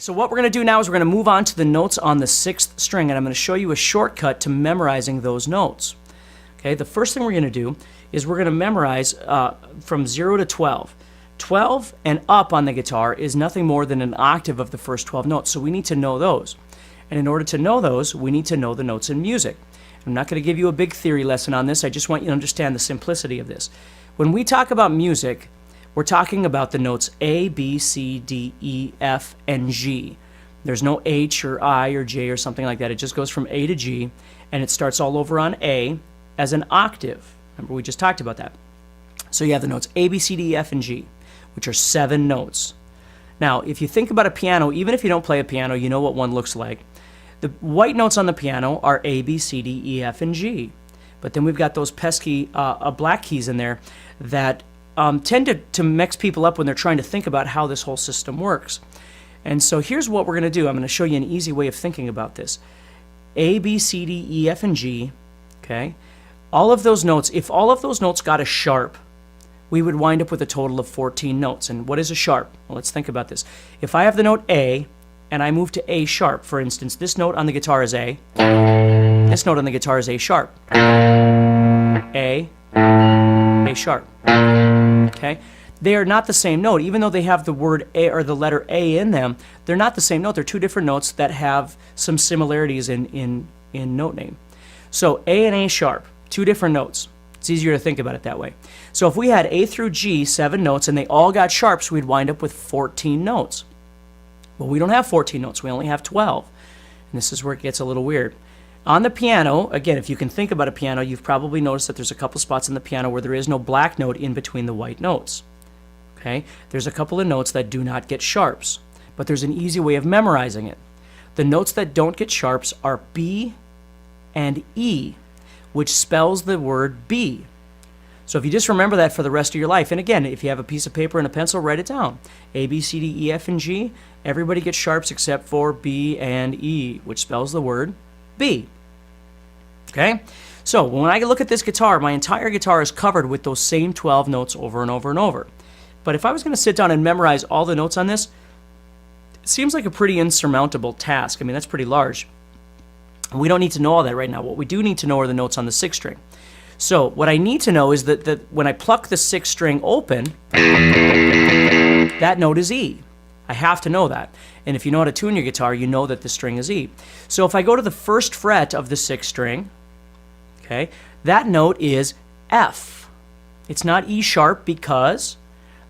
So what we're going to do now is we're going to move on to the notes on the 6th string, and I'm going to show you a shortcut to memorizing those notes. Okay, the first thing we're going to do is we're going to memorize from 0 to 12. 12 and up on the guitar is nothing more than an octave of the first 12 notes, so we need to know those. And in order to know those, we need to know the notes in music. I'm not going to give you a big theory lesson on this, I just want you to understand the simplicity of this. When we talk about music, we're talking about the notes A, B, C, D, E, F, and G. There's no H or I or J or something like that. It just goes from A to G, and it starts all over on A as an octave. Remember, we just talked about that. So you have the notes A, B, C, D, E, F, and G, which are 7 notes. Now, if you think about a piano, even if you don't play a piano, you know what one looks like. The white notes on the piano are A, B, C, D, E, F, and G. But then we've got those pesky black keys in there that tend to mix people up when they're trying to think about how this whole system works. And so here's what we're going to do. I'm going to show you an easy way of thinking about this. A, B, C, D, E, F, and G, okay? All of those notes, if all of those notes got a sharp, we would wind up with a total of 14 notes. And what is a sharp? Well, let's think about this. If I have the note A, and I move to A sharp, for instance, this note on the guitar is A. This note on the guitar is A sharp. A sharp. Okay? They are not the same note. Even though they have the word A or the letter A in them, they're not the same note. They're two different notes that have some similarities in note name. So A and A sharp, two different notes. It's easier to think about it that way. So if we had A through G, 7 notes, and they all got sharps, we'd wind up with 14 notes. Well, we don't have 14 notes. We only have 12. And this is where it gets a little weird. On the piano, again, if you can think about a piano, you've probably noticed that there's a couple spots in the piano where there is no black note in between the white notes. Okay? There's a couple of notes that do not get sharps, but there's an easy way of memorizing it. The notes that don't get sharps are B and E, which spells the word be. So if you just remember that for the rest of your life, and again, if you have a piece of paper and a pencil, write it down. A, B, C, D, E, F, and G, everybody gets sharps except for B and E, which spells the word be. Okay? So when I look at this guitar, my entire guitar is covered with those same 12 notes over and over and over. But if I was going to sit down and memorize all the notes on this, it seems like a pretty insurmountable task. I mean, that's pretty large. We don't need to know all that right now. What we do need to know are the notes on the 6th string. So what I need to know is that when I pluck the 6th string open, that note is E. I have to know that. And if you know how to tune your guitar, you know that the string is E. So if I go to the 1st fret of the 6th string, okay, that note is F. It's not E sharp because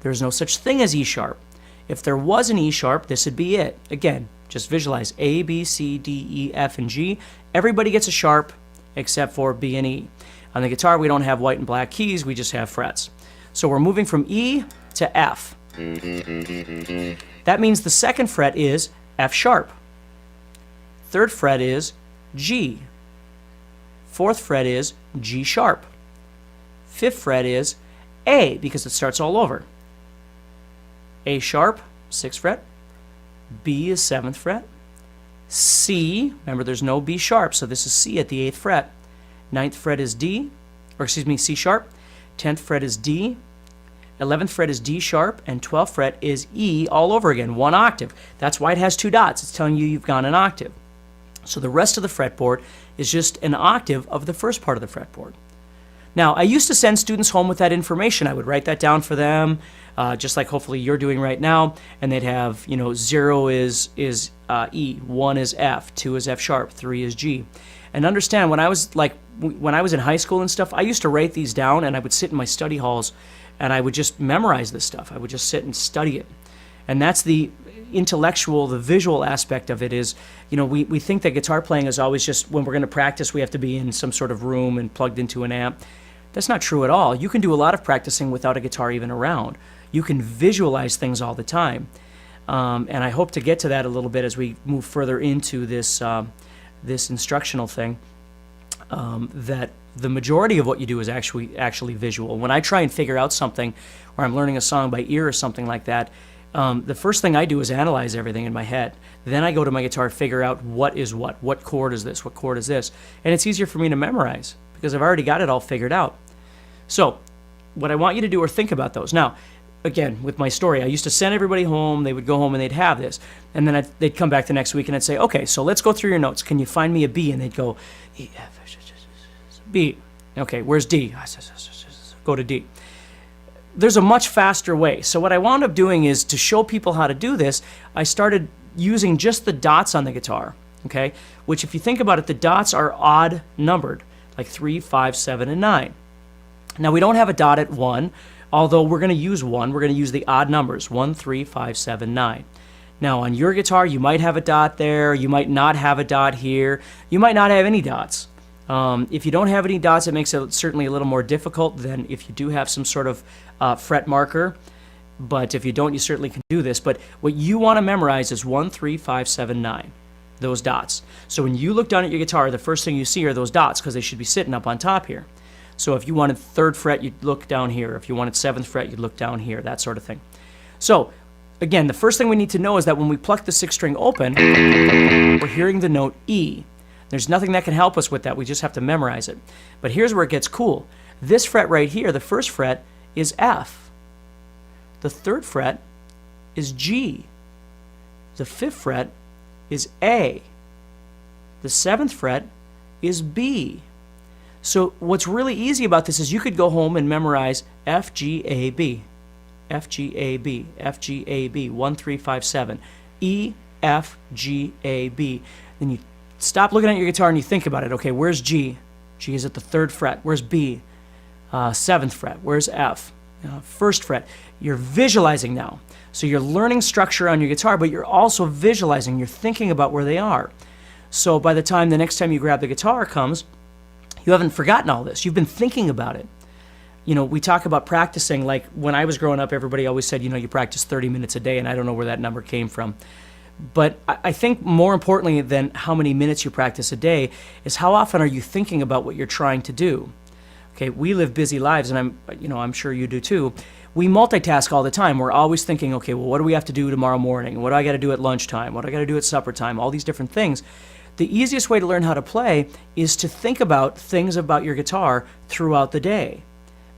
there's no such thing as E sharp. If there was an E sharp, this would be it. Again, just visualize A, B, C, D, E, F, and G. Everybody gets a sharp except for B and E. On the guitar, we don't have white and black keys, we just have frets. So we're moving from E to F. That means the 2nd fret is F sharp. 3rd fret is G. 4th fret is G sharp. 5th fret is A, because it starts all over. A sharp, 6th fret. B is 7th fret. C, remember there's no B sharp, so this is C at the 8th fret. 9th fret is D, or excuse me, C sharp. 10th fret is D. 11th fret is D sharp, and 12th fret is E all over again, 1 octave. That's why it has 2 dots. It's telling you you've gone an octave. So the rest of the fretboard is just an octave of the first part of the fretboard. Now, I used to send students home with that information. I would write that down for them, just like hopefully you're doing right now, and they'd have, 0 is E, 1 is F, 2 is F sharp, 3 is G. And understand, when I was in high school and stuff, I used to write these down, and I would sit in my study halls, and I would just memorize this stuff. I would just sit and study it. And that's the intellectual, the visual aspect of it is, we think that guitar playing is always just when we're going to practice, we have to be in some sort of room and plugged into an amp. That's not true at all. You can do a lot of practicing without a guitar even around. You can visualize things all the time. And I hope to get to that a little bit as we move further into this instructional thing, that the majority of what you do is actually visual. When I try and figure out something, or I'm learning a song by ear or something like that, the first thing I do is analyze everything in my head. Then I go to my guitar, figure out what is what chord is this, what chord is this, and it's easier for me to memorize because I've already got it all figured out. So what I want you to do are think about those. Now, again, with my story, I used to send everybody home. They would go home and they'd have this. And then they'd come back the next week and I'd say, okay, so let's go through your notes. Can you find me a B? And they'd go, E, F, B. Okay, where's D? Go to D. There's a much faster way. So what I wound up doing is, to show people how to do this, I started using just the dots on the guitar, okay? Which, if you think about it, the dots are odd numbered, like 3, 5, 7, and 9. Now, we don't have a dot at 1, although we're going to use 1. We're going to use the odd numbers, 1, 3, 5, 7, 9. Now, on your guitar, you might have a dot there. You might not have a dot here. You might not have any dots. If you don't have any dots, it makes it certainly a little more difficult than if you do have some sort of fret marker. But if you don't, you certainly can do this. But what you want to memorize is 1, 3, 5, 7, 9, those dots. So when you look down at your guitar, the first thing you see are those dots, because they should be sitting up on top here. So if you wanted 3rd fret, you'd look down here. If you wanted 7th fret, you'd look down here, that sort of thing. So again, the first thing we need to know is that when we pluck the 6th string open, we're hearing the note E. There's nothing that can help us with that. We just have to memorize it. But here's where it gets cool. This fret right here, the 1st fret, is F. The 3rd fret is G. The 5th fret is A. The 7th fret is B. So what's really easy about this is you could go home and memorize F, G, A, B. F, G, A, B. F, G, A, B. 1, 3, 5, 7. E, F, G, A, B. Then you stop looking at your guitar and you think about it. Okay, where's G? G is at the 3rd fret. Where's B? 7th fret. Where's F? 1st fret. You're visualizing now. So you're learning structure on your guitar, but you're also visualizing. You're thinking about where they are. So by the time the next time you grab the guitar comes, you haven't forgotten all this. You've been thinking about it. You know, we talk about practicing. Like when I was growing up, everybody always said, you know, you practice 30 minutes a day, and I don't know where that number came from. But I think more importantly than how many minutes you practice a day is how often are you thinking about what you're trying to do. Okay, we live busy lives, and I'm sure you do too. We multitask all the time. We're always thinking, okay, well, what do we have to do tomorrow morning? What do I got to do at lunchtime? What do I got to do at supper time? All these different things. The easiest way to learn how to play is to think about things about your guitar throughout the day.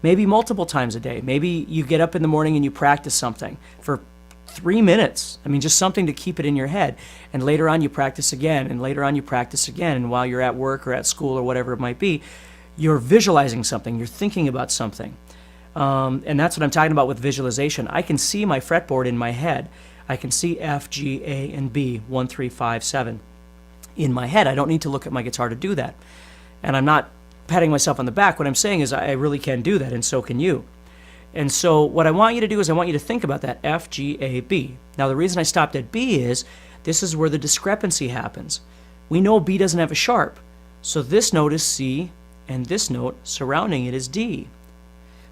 Maybe multiple times a day. Maybe you get up in the morning and you practice something for 3 minutes. I mean, just something to keep it in your head. And later on you practice again, and later on you practice again. And while you're at work or at school or whatever it might be, you're visualizing something. You're thinking about something. And that's what I'm talking about with visualization. I can see my fretboard in my head. I can see F, G, A, and B, 1, 3, 5, 7 in my head. I don't need to look at my guitar to do that. And I'm not patting myself on the back. What I'm saying is I really can do that, and so can you. And so what I want you to do is I want you to think about that F, G, A, B. Now the reason I stopped at B is this is where the discrepancy happens. We know B doesn't have a sharp. So this note is C, and this note surrounding it is D.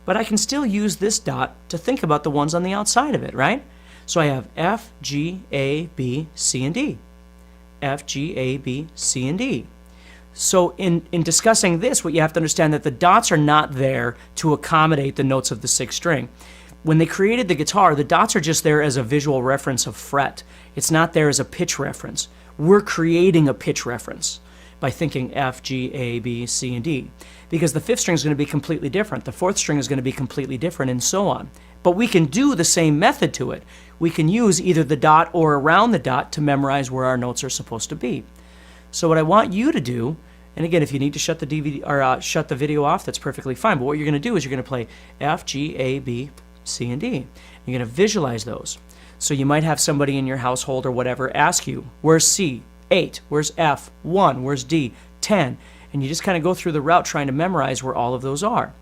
But I can still use this dot to think about the ones on the outside of it, right? So I have F, G, A, B, C, and D. F, G, A, B, C, and D. So in discussing this, what you have to understand that the dots are not there to accommodate the notes of the 6th string. When they created the guitar, the dots are just there as a visual reference of fret. It's not there as a pitch reference. We're creating a pitch reference by thinking F, G, A, B, C, and D. Because the 5th string is going to be completely different. The 4th string is going to be completely different, and so on. But we can do the same method to it. We can use either the dot or around the dot to memorize where our notes are supposed to be. So what I want you to do, and again, if you need to shut the DVD or shut the video off, that's perfectly fine. But what you're going to do is you're going to play F, G, A, B, C, and D. You're going to visualize those. So you might have somebody in your household or whatever ask you, where's C? 8. Where's F? 1. Where's D? 10. And you just kind of go through the route trying to memorize where all of those are.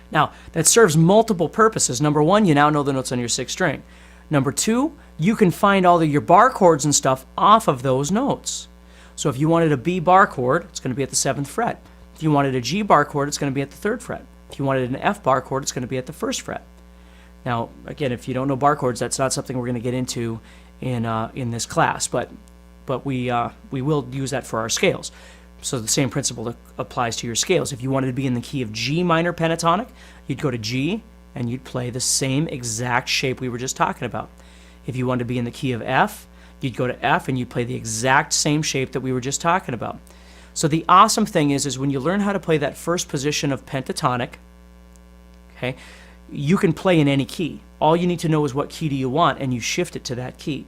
Now, that serves multiple purposes. Number one, you now know the notes on your 6th string. Number two, you can find all of your bar chords and stuff off of those notes. So if you wanted a B bar chord, it's going to be at the 7th fret. If you wanted a G bar chord, it's going to be at the 3rd fret. If you wanted an F bar chord, it's going to be at the 1st fret. Now, again, if you don't know bar chords, that's not something we're going to get into in this class, but we will use that for our scales. So the same principle applies to your scales. If you wanted to be in the key of G minor pentatonic, you'd go to G and you'd play the same exact shape we were just talking about. If you wanted to be in the key of F, you'd go to F and you'd play the exact same shape that we were just talking about. So the awesome thing is when you learn how to play that first position of pentatonic, okay, you can play in any key. All you need to know is what key do you want, and you shift it to that key.